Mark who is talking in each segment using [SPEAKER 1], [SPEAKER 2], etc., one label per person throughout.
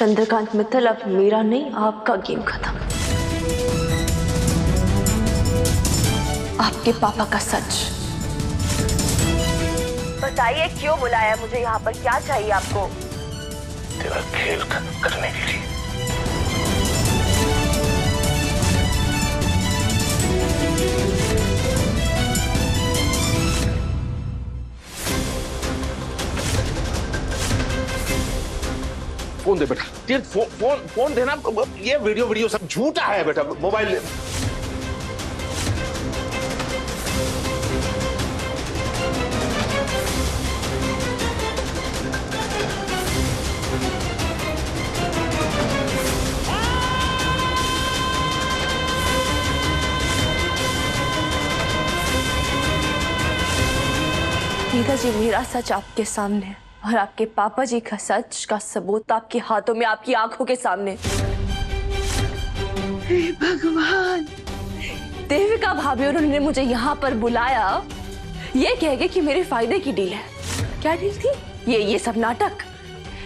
[SPEAKER 1] चंद्रकांत मित्तल, अब मेरा नहीं आपका गेम खत्म। आपके पापा का सच बताइए, क्यों बुलाया मुझे यहाँ पर? क्या चाहिए आपको?
[SPEAKER 2] तेरा खेल खत्म करने के लिए। फोन दे बेटा, फोन देना। ये वीडियो सब झूठा है बेटा। मोबाइल
[SPEAKER 1] जी, मेरा सच आपके सामने है और आपके पापा जी का सच का सबूत आपके हाथों में, आपकी आंखों के सामने। हे भगवान! देविका भाभी उन्होंने मुझे यहाँ पर बुलाया ये कह के कि मेरे फायदे की डील है। क्या डील थी? ये सब नाटक,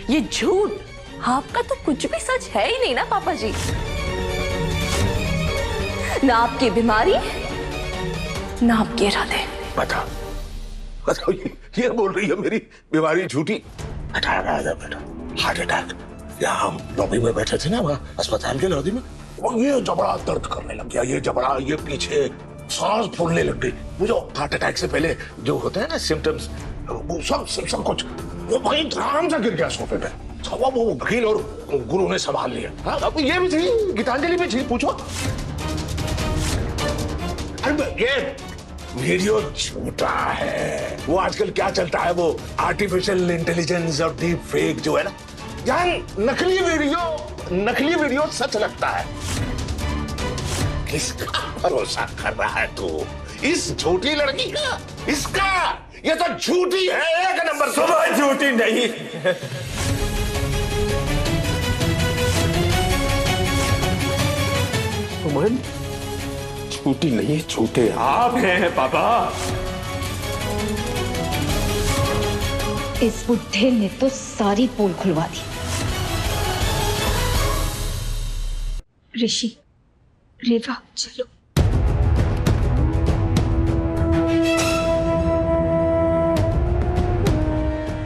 [SPEAKER 1] ये झूठ। आपका तो कुछ भी सच है ही नहीं ना पापा जी। ना आपकी बीमारी, ना आपके इरादे।
[SPEAKER 2] बताओ, ये बोल रही है मेरी बीमारी झूठी? हटा रहा था बेटा, हार्ट अटैक। यहाँ हम लॉबी में बैठे थे ना, वहाँ अस्पताल के लॉबी में, और ये जबड़ा दर्द करने लग गया, ये जबड़ा, ये पीछे सांस फूलने लग गई। वो जो हार्ट अटैक से पहले जो होते हैं ना सिम्टम्स, वो सब कुछ, वो वहीं आराम से गिर गया सोफे पे। वो वकील और गुरु ने संभाल लिया। हाँ, अब ये भी थी, गीतांजलि भी थी, पूछो। अरे ये वीडियो झूठा है। वो आजकल क्या चलता है, वो आर्टिफिशियल इंटेलिजेंस और डीप फेक जो है ना, यार नकली वीडियो सच लगता है। किसका भरोसा कर रहा है तू? इस झूठी लड़की का? इसका? ये तो झूठी है, एक नंबर।
[SPEAKER 3] सुबह झूठी नहीं,
[SPEAKER 2] उमन झूठी नहीं, झूठे
[SPEAKER 3] आप हैं पापा।
[SPEAKER 4] इस बुढ़े ने तो सारी पोल खुलवा दी। ऋषि, रेवा, चलो।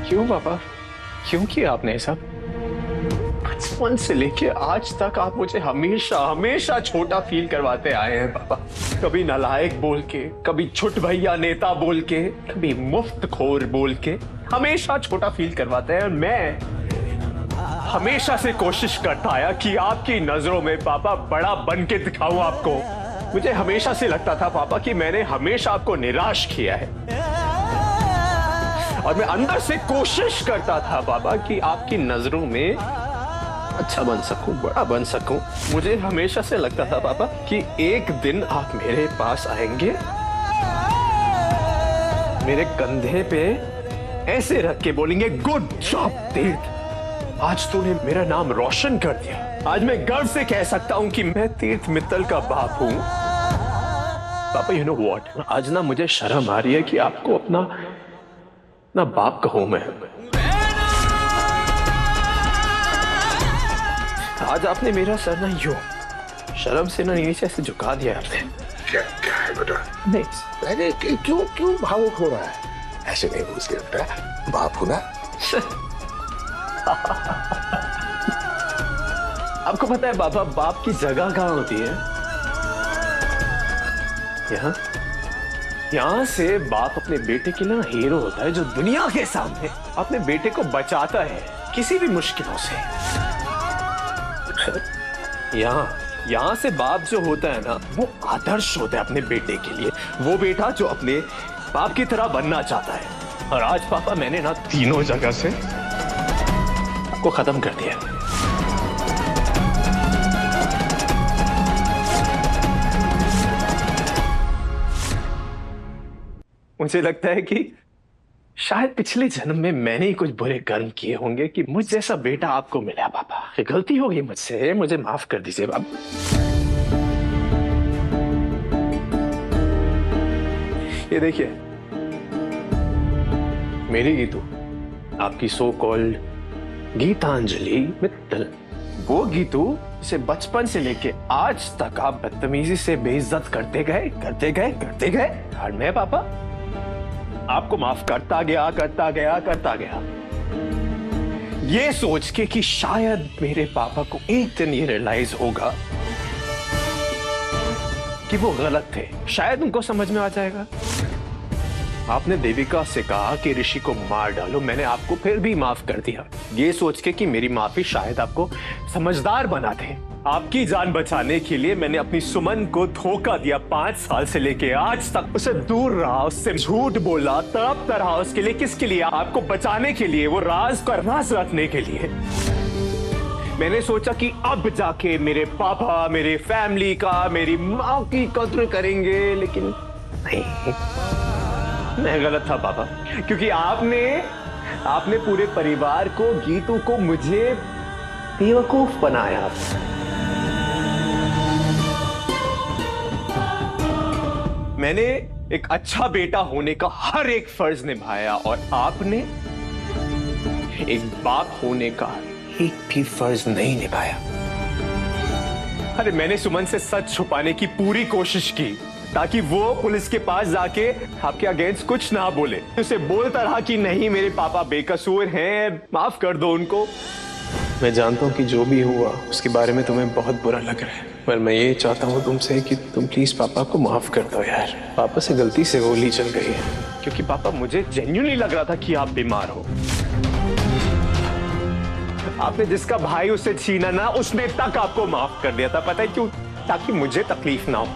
[SPEAKER 3] क्यों पापा, क्यों किया आपने सब? बचपन से लेके आज तक आप मुझे हमेशा छोटा फील करवाते आए हैं पापा। कभी नालायक बोल के, कभी छुट भैया नेता बोल के, कभी मुफ्त खोर बोल के, हमेशा छोटा फील करवाते हैं। मैं हमेशा से कोशिश करता आया कि आपकी नजरों में पापा बड़ा बन के दिखाऊं आपको। मुझे हमेशा से लगता था पापा कि मैंने हमेशा आपको निराश किया है, और मैं अंदर से कोशिश करता था पापा कि आपकी नजरों में अच्छा बन सकूं, बड़ा बन सकूं। मुझे हमेशा से लगता था पापा कि एक दिन आप मेरे पास आएंगे, मेरे कंधे पे ऐसे रख के बोलेंगे, गुड जॉब तीर्थ, आज तूने मेरा नाम रोशन कर दिया। आज मैं गर्व से कह सकता हूं कि मैं तीर्थ मित्तल का बाप हूं। पापा यू नो व्हाट, आज ना मुझे शर्म आ रही है कि आपको अपना बाप कहूं मैं। आज आपने मेरा सर ना यूं शर्म से ना नीचे से झुका दिया आपने।
[SPEAKER 2] क्या है बेटा?
[SPEAKER 3] नहीं,
[SPEAKER 2] अरे क्यों भावुक हो रहा है? ऐसे नहीं बोल सकते बेटा, बाप हो ना।
[SPEAKER 3] आपको पता है बाबा, बाप की जगह कहाँ होती है? यहाँ से बाप अपने बेटे के लिए हीरो होता है, जो दुनिया के सामने अपने बेटे को बचाता है किसी भी मुश्किलों से। यहाँ से बाप जो होता है ना, वो आदर्श होता है अपने बेटे के लिए। वो बेटा जो अपने बाप की तरह बनना चाहता है। और आज पापा मैंने ना तीनों जगह से आपको खत्म कर दिया। मुझे लगता है कि शायद पिछले जन्म में मैंने ही कुछ बुरे कर्म किए होंगे कि मुझ जैसा बेटा आपको मिला पापा। ये गलती हो गई मुझसे, मुझे माफ कर दीजिए बाबा। ये देखिए, मेरी ही तो आपकी सो कॉल्ड गीतांजलि मित्तल, वो गीतू इसे बचपन से लेके आज तक आप बदतमीजी से बेइज्जत करते गए और मैं पापा आपको माफ करता गया ये सोच के कि शायद मेरे पापा को एक दिन ये रियलाइज होगा कि वो गलत थे, शायद उनको समझ में आ जाएगा। आपने देविका से कहा कि ऋषि को मार डालो, मैंने आपको फिर भी माफ कर दिया, ये सोच के कि मेरी माफी शायद आपको समझदार बना दे। आपकी जान बचाने के लिए मैंने अपनी सुमन को धोखा दिया, 5 साल से लेके आज तक उसे दूर रहा, उससे झूठ बोला, तड़पता रहा उसके लिए। किसके लिए? आपको बचाने के लिए, वो राज का राज रखने के लिए। मैंने सोचा कि अब जाके मेरे पापा, मेरे फैमिली का, मेरी माँ की कद्र करेंगे, लेकिन नहीं, मैं गलत था पापा, क्योंकि आपने पूरे परिवार को, गीतू को, मुझे बेवकूफ बनाया। मैंने एक अच्छा बेटा होने का हर एक फर्ज निभाया और आपने एक बाप होने का एक भी फर्ज नहीं निभाया। अरे मैंने सुमन से सच छुपाने की पूरी कोशिश की ताकि वो पुलिस के पास जाके आपके अगेंस्ट कुछ ना बोले। उसे बोलता रहा कि नहीं, मेरे पापा बेकसूर हैं, माफ कर दो उनको। मैं जानता हूँ कि जो भी हुआ उसके बारे में तुम्हें बहुत बुरा लग रहा है, पर मैं ये चाहता हूँ तुमसे कि तुम प्लीज पापा को माफ कर दो यार। पापा से गलती से गोली चल गई है, क्योंकि पापा मुझे जेन्युइनली लग रहा था कि आप बीमार हो। आपने जिसका भाई उसे छीना ना, उसने तक आपको माफ कर दिया था। पता है क्यों? ताकि मुझे तकलीफ ना हो।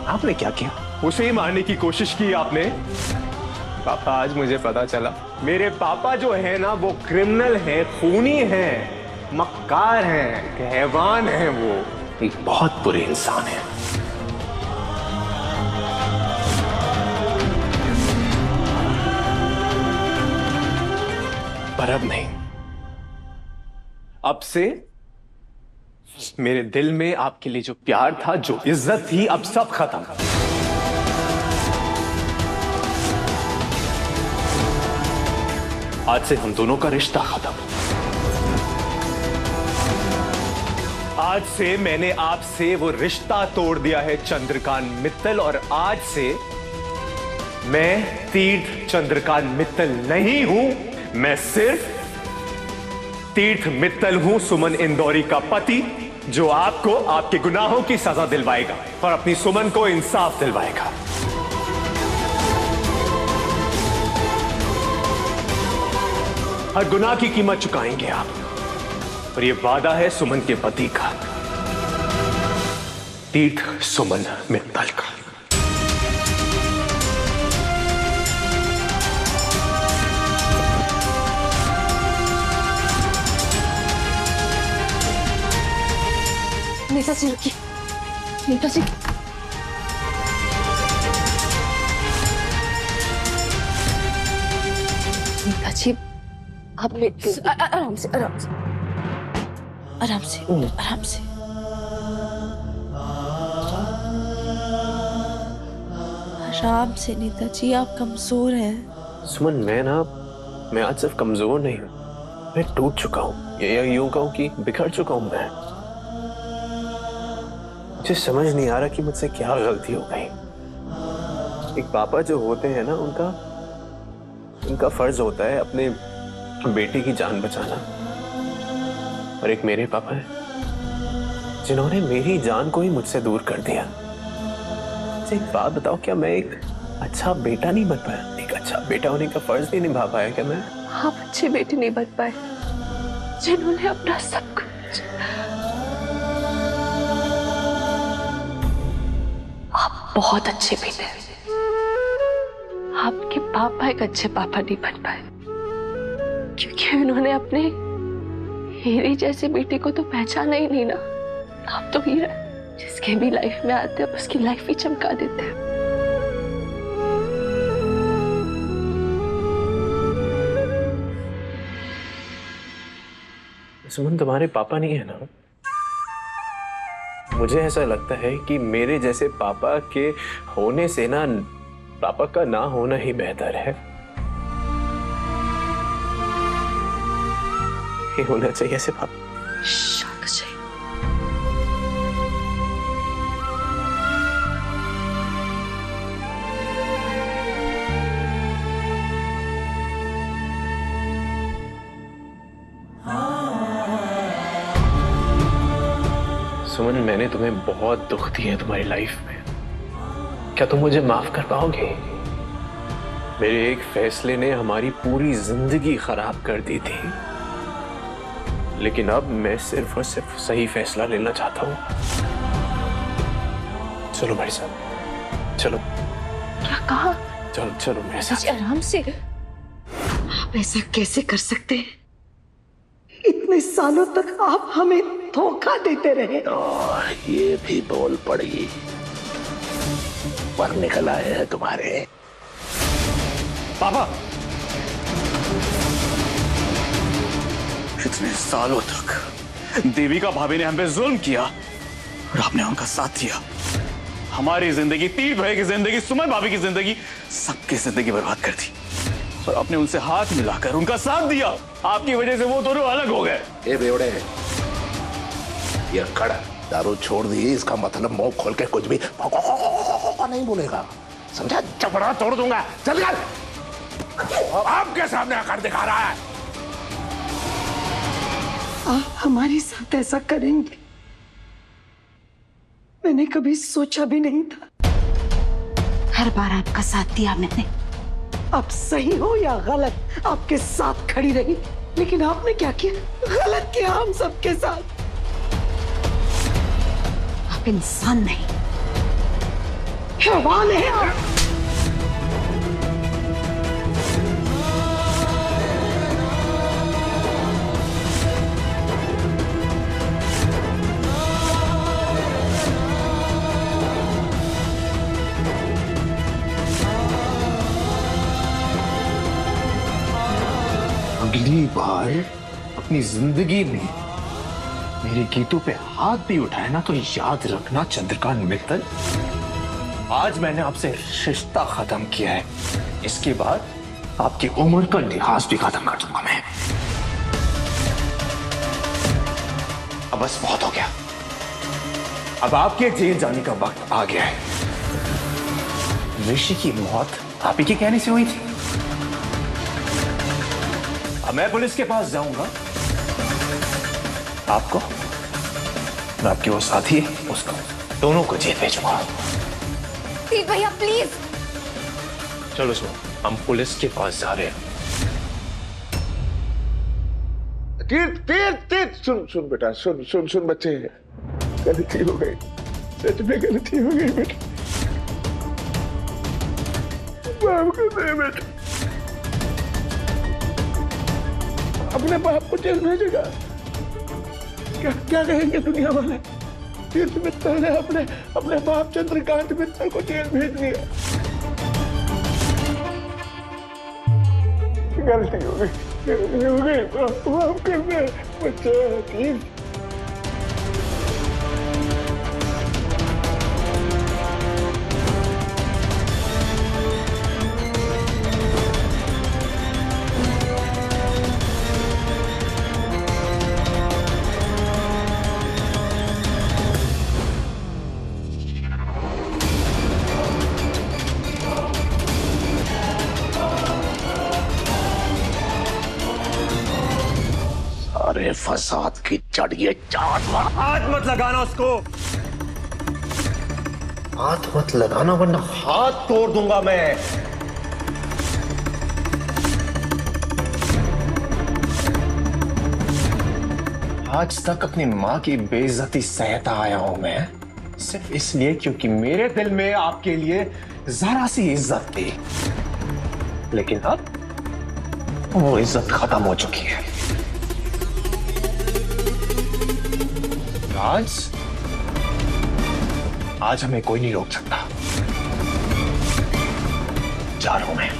[SPEAKER 3] आपने क्या किया? उसे ही मारने की कोशिश की आपने। पापा आज मुझे पता चला, मेरे पापा जो है ना वो क्रिमिनल है, खूनी है, मक्कार है, हैवान है, वो एक बहुत बुरे इंसान है। पर अब नहीं, अब से मेरे दिल में आपके लिए जो प्यार था, जो इज्जत थी, अब सब खत्म। आज से हम दोनों का रिश्ता खत्म। आज से मैंने आपसे वो रिश्ता तोड़ दिया है चंद्रकांत मित्तल, और आज से मैं तीर्थ चंद्रकांत मित्तल नहीं हूं, मैं सिर्फ तीर्थ मित्तल हूं, सुमन इंदौरी का पति, जो आपको आपके गुनाहों की सजा दिलवाएगा और अपनी सुमन को इंसाफ दिलवाएगा। हर गुनाह की कीमत चुकाएंगे आप, और ये वादा है सुमन के पति का, तीर्थ सुमन मित्तल का।
[SPEAKER 1] नीता जी रुकिए, नीता जी। नीता जी आप आराम से आराम से आराम से आराम से। आराम से नीता जी, आप कमजोर हैं।
[SPEAKER 3] सुमन मैं आज सिर्फ कमजोर नहीं हूं, मैं टूट चुका हूं, या यूं कहूं कि बिखर चुका हूं। मैं मुझे समझ नहीं आ रहा कि मुझसे क्या गलती हो गई। एक पापा जो होते हैं ना, उनका फर्ज होता है अपने बेटे की जान बचाना, और एक मेरे पापा हैं जिन्होंने मेरी जान को ही मुझसे दूर कर दिया। एक बात बताओ, क्या मैं एक अच्छा बेटा नहीं बन पाया? एक अच्छा बेटा होने का फर्ज नहीं निभा पाया क्या मैं?
[SPEAKER 1] आप अच्छे बेटे नहीं बन पाए, जिन्होंने अपना सब कुछ। आप बहुत अच्छे बेटे हैं, आपके पापा एक अच्छे पापा नहीं बन पाए, क्योंकि उन्होंने अपने हीरे जैसे बेटे को तो पहचाना ही नहीं ना। आप तो हीरा, जिसके भी लाइफ में आते हैं उसकी लाइफ ही चमका देते हैं।
[SPEAKER 3] सुमन तुम्हारे पापा नहीं है ना? मुझे ऐसा लगता है कि मेरे जैसे पापा के होने से ना, पापा का ना होना ही बेहतर है। नहीं होना चाहिए ऐसे भाभी।
[SPEAKER 1] शांत हो जाइए।
[SPEAKER 3] सुमन, मैंने तुम्हें बहुत दुख दिए है तुम्हारी लाइफ में। क्या तुम मुझे माफ कर पाओगे? मेरे एक फैसले ने हमारी पूरी जिंदगी खराब कर दी थी, लेकिन अब मैं सिर्फ और सिर्फ सही फैसला लेना चाहता हूं। चलो भाई साहब, चलो।
[SPEAKER 1] क्या कहा?
[SPEAKER 3] चलो चलो मेरे साथ।
[SPEAKER 1] आराम से।
[SPEAKER 5] आप ऐसा कैसे कर सकते हैं? इतने सालों तक आप हमें धोखा देते रहे।
[SPEAKER 2] और ये भी बोल पड़ी, पर निकल आए हैं तुम्हारे।
[SPEAKER 6] पापा, इतने सालों तक देविका भाभी ने हम पे जुल्म किया और आपने उनका साथ दिया। हमारी जिंदगी, तीर भाई की जिंदगी, सुमन भाभी की जिंदगी, सबकी जिंदगी बर्बाद कर दी। और आपने उनसे हाथ मिलाकर उनका साथ दिया। आपकी वजह से वो दोनों अलग हो गए।
[SPEAKER 2] ए बेवड़े, ये खड़ा दारू छोड़ दी, इसका मतलब मुंह खोल के कुछ भी नहीं बोलेगा, समझा? चपड़ा तोड़ दूंगा। चल कर, आपके सामने आकर दिखा रहा है।
[SPEAKER 5] आप हमारे साथ ऐसा करेंगे, मैंने कभी सोचा भी नहीं था।
[SPEAKER 4] हर बार आपका साथ दिया मैंने।
[SPEAKER 5] अब सही हो या गलत, आपके साथ खड़ी रही, लेकिन आपने क्या किया? गलत किया हम सबके साथ।
[SPEAKER 4] आप इंसान नहीं,
[SPEAKER 5] हैवान है आप।
[SPEAKER 3] अगली बार अपनी जिंदगी में मेरे गीतों पे हाथ भी उठाए ना, तो याद रखना चंद्रकांत मित्तल, आज मैंने आपसे रिश्ता खत्म किया है। इसके बाद आपकी उम्र का लिहाज भी खत्म कर दूंगा मैं। अब बस बहुत हो गया। अब आपके जेल जाने का वक्त आ गया है। ऋषि की मौत आप ही के कहने से हुई थी। अब मैं पुलिस के पास जाऊंगा, आपको और आपके वो साथी है उसको, दोनों को जेल भेजूंगा।
[SPEAKER 1] तीर भैया प्लीज।
[SPEAKER 3] चलो सुनो, हम पुलिस के पास जा रहे हैं।
[SPEAKER 2] तीर तीर तीर, सुन सुन बेटा, सुन सुन सुन बच्चे, गलती हो गई, सच में गलती हो गई बेटा, माफ कर दे बेटा। अपने बाप को जेल भेजेगा, क्या क्या कहेंगे दुनिया वाले? तीर्थ मित्तल ने अपने अपने बाप चंद्रकांत मित्तल को जेल भेज दिया। गलती हो गई, गलती हो गई, माफ कर दे बच्चा। तीर्थ अरे फसाद की जड़ ये चाट मार।
[SPEAKER 3] हाथ मत लगाना उसको, हाथ मत लगाना वरना हाथ तोड़ दूंगा मैं। आज तक अपनी मां की बेइज्जती सहता आया हूं मैं, सिर्फ इसलिए क्योंकि मेरे दिल में आपके लिए जरा सी इज्जत थी, लेकिन अब वो इज्जत खत्म हो चुकी है। आज हमें कोई नहीं रोक सकता। जा रहा हूं मैं।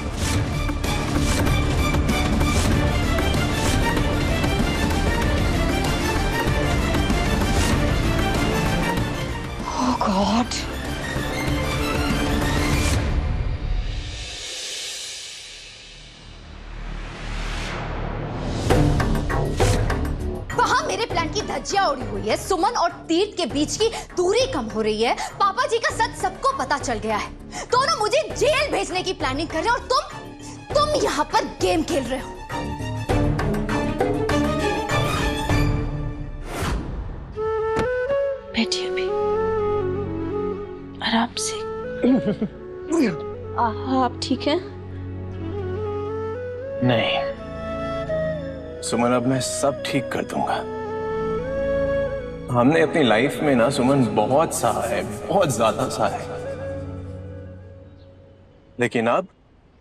[SPEAKER 5] Oh God!
[SPEAKER 7] पूरे प्लान की धज्जियां उड़ी हुई है, सुमन और तीर्थ के बीच की दूरी कम हो रही है, पापा जी का सच सबको पता चल गया है, दोनों मुझे जेल भेजने की प्लानिंग कर रहे हैं और तुम यहाँ पर गेम खेल रहे हो।
[SPEAKER 1] बैठिए अभी आराम से। आप ठीक हैं?
[SPEAKER 3] नहीं सुमन, अब मैं सब ठीक कर दूंगा। हमने अपनी लाइफ में ना सुमन बहुत सहा है, बहुत ज्यादा सहा है, लेकिन अब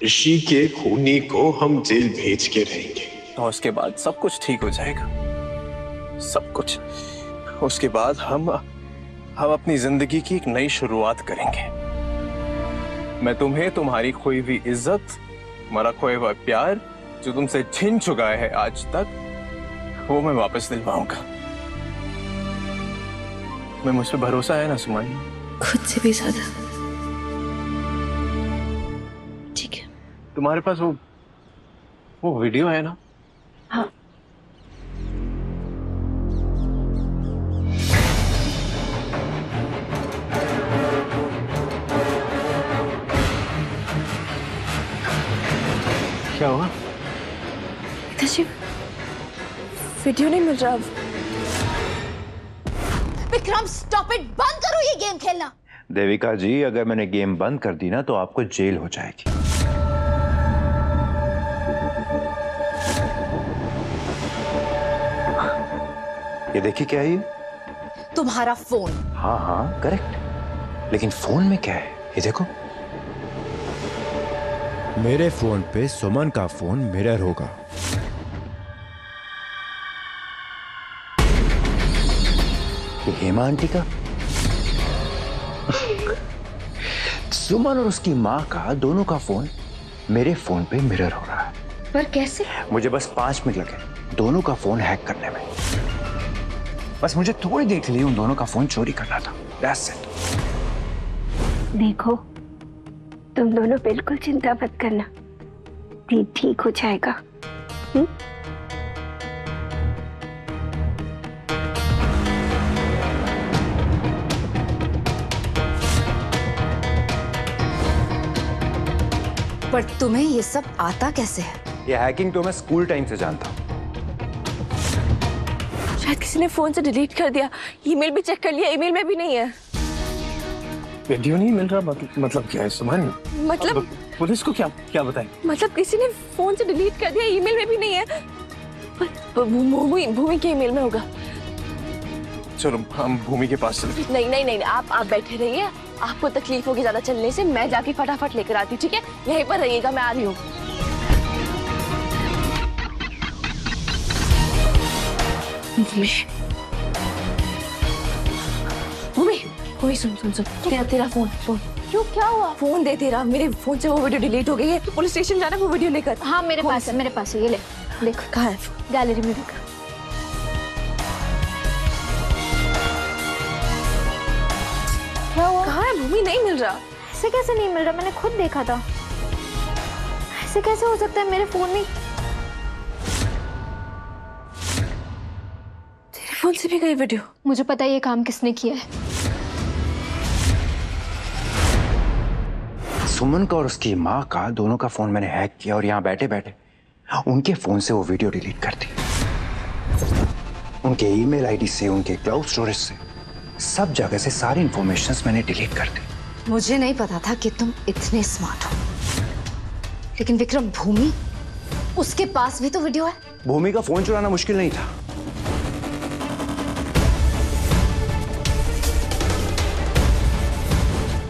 [SPEAKER 3] ऋषि के खूनी को हम जेल भेज के रहेंगे और उसके बाद सब कुछ ठीक हो जाएगा, सब कुछ। उसके बाद हम अपनी जिंदगी की एक नई शुरुआत करेंगे। मैं तुम्हें तुम्हारी खोई हुई इज्जत, तुम्हारा खोया हुआ प्यार जो तुमसे छीन चुका है आज तक, वो मैं वापस दिलवाऊंगा। मैं मुझ पे भरोसा है ना सुमन?
[SPEAKER 1] खुद से भी ज्यादा। ठीक है।
[SPEAKER 3] तुम्हारे पास वो वीडियो है ना?
[SPEAKER 1] हाँ।
[SPEAKER 3] क्या हुआ?
[SPEAKER 1] वीडियो नहीं मिल रहा।
[SPEAKER 7] विक्रम स्टॉप इट, बंद करो ये गेम खेलना।
[SPEAKER 8] देविका जी, अगर मैंने गेम बंद कर दी ना तो आपको जेल हो जाएगी। ये देखिए क्या है ये?
[SPEAKER 7] तुम्हारा फोन।
[SPEAKER 8] हाँ हाँ करेक्ट, लेकिन फोन में क्या है ये देखो।
[SPEAKER 9] मेरे फोन पे सुमन का फोन मिरर होगा।
[SPEAKER 8] ये हेमा आंटी का सुमन और उसकी माँ का दोनों का फोन मेरे फोन पे मिरर हो रहा है।
[SPEAKER 7] पर कैसे?
[SPEAKER 8] मुझे बस 5 मिनट लगे दोनों का फोन हैक करने में। बस मुझे थोड़ी देर के लिए उन दोनों का फोन चोरी करना था। That's it।
[SPEAKER 10] देखो, तुम दोनों बिल्कुल चिंता मत करना, ठीक हो जाएगा।
[SPEAKER 7] पर तुम्हें ये सब आता कैसे है?
[SPEAKER 8] ये हैकिंग तो मैं स्कूल टाइम से जानता हूँ।
[SPEAKER 1] शायद किसी ने फोन से डिलीट कर दिया, ईमेल भी चेक कर लिया, ईमेल में भी नहीं है।
[SPEAKER 3] वीडियो नहीं मिल रहा मतलब क्या है सुमन?
[SPEAKER 1] मतलब
[SPEAKER 3] पुलिस को क्या बताएं?
[SPEAKER 1] मतलब किसी ने फोन से डिलीट कर दिया, ईमेल में भी नहीं है। भूमि के ईमेल में होगा।
[SPEAKER 3] चलो हम भूमि के पास चलते।
[SPEAKER 1] नहीं, आप बैठे रहिए, आपको तकलीफ होगी ज्यादा चलने से। मैं जाके फटाफट लेकर आती हूँ, ठीक है? यहीं पर रहिएगा, मैं आ रही हूँ। भूमि सुन तेरा फोन।
[SPEAKER 7] क्यों, क्या हुआ?
[SPEAKER 1] फोन दे तेरा, मेरे फोन से वो वीडियो डिलीट हो गई है। पुलिस स्टेशन जाना वो वीडियो लेकर।
[SPEAKER 7] हाँ मेरे पास है, ये ले देख।
[SPEAKER 1] कहाँ है?
[SPEAKER 7] गैलरी में देख। क्या हुआ?
[SPEAKER 1] कहाँ है भूमि? नहीं मिल रहा।
[SPEAKER 7] ऐसे कैसे नहीं मिल रहा? मैंने खुद देखा था। ऐसे कैसे हो सकता है? मेरे फोन में
[SPEAKER 1] तेरे फोन से भी गई वीडियो।
[SPEAKER 7] मुझे पता है ये काम किसने किया है।
[SPEAKER 8] सुमन का और उसकी माँ का दोनों का फोन मैंने हैक किया और यहाँ बैठे बैठे उनके फोन से वो वीडियो डिलीट कर दी। उनके ईमेल आईडी से, उनके क्लाउड स्टोरेज से, सब जगह से सारी इंफॉर्मेशंस मैंने डिलीट कर दी।
[SPEAKER 7] मुझे नहीं पता था कि तुम इतने स्मार्ट हो। लेकिन विक्रम, भूमि, उसके पास भी तो वीडियो है।
[SPEAKER 8] भूमि का फोन चुराना मुश्किल नहीं था,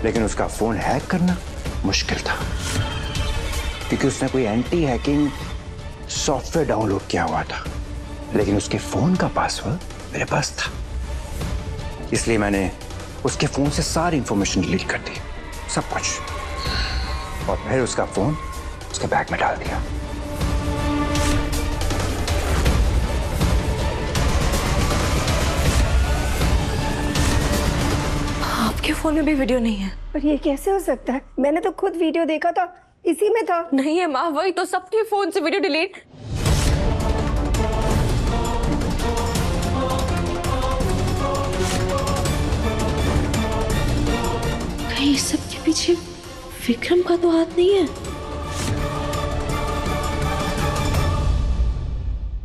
[SPEAKER 8] लेकिन उसका फोन हैक करना मुश्किल था, क्योंकि उसने कोई एंटी हैकिंग सॉफ्टवेयर डाउनलोड किया हुआ था। लेकिन उसके फोन का पासवर्ड मेरे पास था, इसलिए मैंने उसके फोन से सारी इंफॉर्मेशन डिलीट कर दी, सब कुछ, और फिर उसका फोन उसके बैग में डाल दिया।
[SPEAKER 1] आपके फोन में भी वीडियो नहीं है?
[SPEAKER 10] पर ये कैसे हो सकता है? मैंने तो खुद वीडियो देखा था, इसी में था।
[SPEAKER 1] नहीं है माँ, वही तो, सबके फोन से वीडियो डिलीट। कहीं इस सब के पीछे विक्रम का तो हाथ नहीं है?